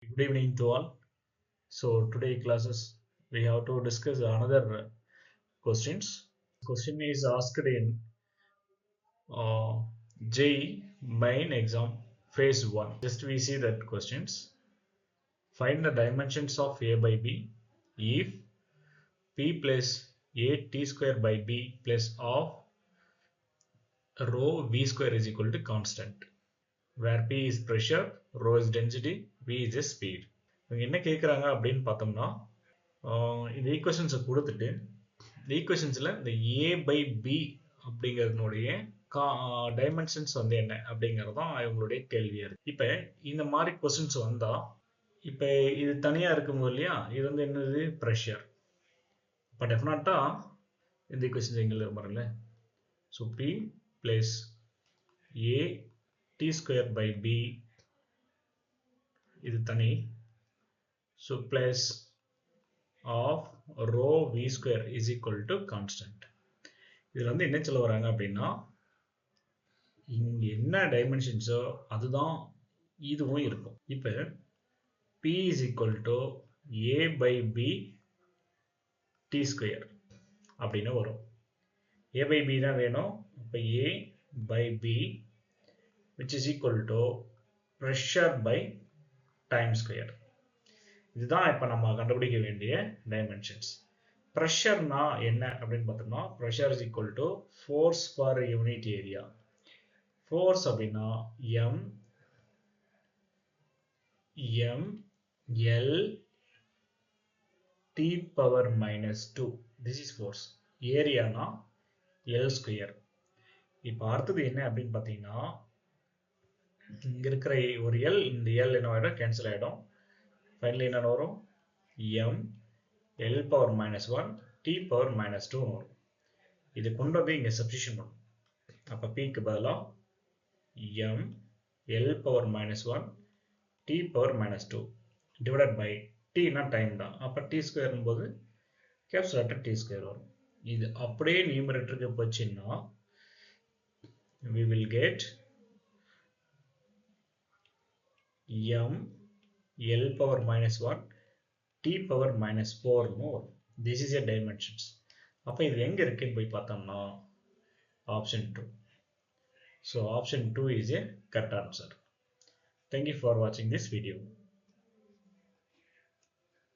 Good evening to all. So today classes we have to discuss another questions. Question is asked in uh, JEE main exam phase 1. Just we see that questions. Find the dimensions of A by B if P plus A T square by B plus of rho V square is equal to constant. Where P is pressure, rho is density, V is the speed. இவங்க என்ன கேட்குறாங்க அப்படின்னு பார்த்தோம்னா இந்த ஈக்குவேஷன்ஸை கொடுத்துட்டு இந்த ஈக்குவேஷன்ஸில் இந்த ஏ by B அப்படிங்கிறதுனுடைய dimensions வந்து என்ன அப்படிங்கிறது தான் இவங்களுடைய கேள்வியாக இருக்குது. இப்போ இந்த மாதிரி கொஸ்டின்ஸ் வந்தால் இப்போ இது தனியாக இருக்கும்போது இல்லையா, இது வந்து என்னது ப்ரெஷர். இப்போ டெஃபினட்டாக இந்த ஈக்குவேஷன்ஸ் எங்களுக்கு பாருங்களே. So P plus A D square by P இது தனி. So plus of rho v square is equal to constant. இதில் வந்து என்ன சொல்ல வராங்க அப்படின்னா, இங்கே என்ன டைமென்ஷன்ஸோ அதுதான் இதுவும் இருக்கும். இப்போ p is equal to a by b t square அப்படின்னு வரும். a by b தான் வேணும். இப்போ a by b which is equal to pressure by time square. இதுதான் இப்போ நம்ம கண்டுபிடிக்க வேண்டிய டைமென்ஷன்ஸ். ப்ரெஷர்னா என்ன அப்படின்னு பார்த்தோம்னா, pressure is equal to force per unit area. Force அப்படின்னா M L T power minus 2. This is force. ஏரியானா எல் ஸ்கொயர். இப்போ அடுத்தது என்ன அப்படின்னு பார்த்தீங்கன்னா, இங்கே இருக்கிற ஒரு எல் இந்த எல் என்ன ஆகிடும், கேன்சல் ஆகிடும். ஃபைனலி என்ன வரும், M L power minus 1 D power minus 2 வரும். இது கொண்டு வந்து இங்கே சப்ஸ்டியூஷன் பண்ணும். அப்போ பிக்கு பதிலாக M L power minus 1 D power minus 2 divided by டீனா டைம் தான். அப்போ டி ஸ்கொயர்னும் போது கேப்சுலேட்டர் டி ஸ்கொயர் வரும். இது அப்படியே நியூமரேட்டருக்கு போச்சுன்னா we will get m L power minus 1 T power minus 4 more. This is a dimensions. அப்போ இது எங்க இருக்குன்னு போய் பார்த்தோம்னா option 2. So option 2 is a correct answer. Thank you for watching this video.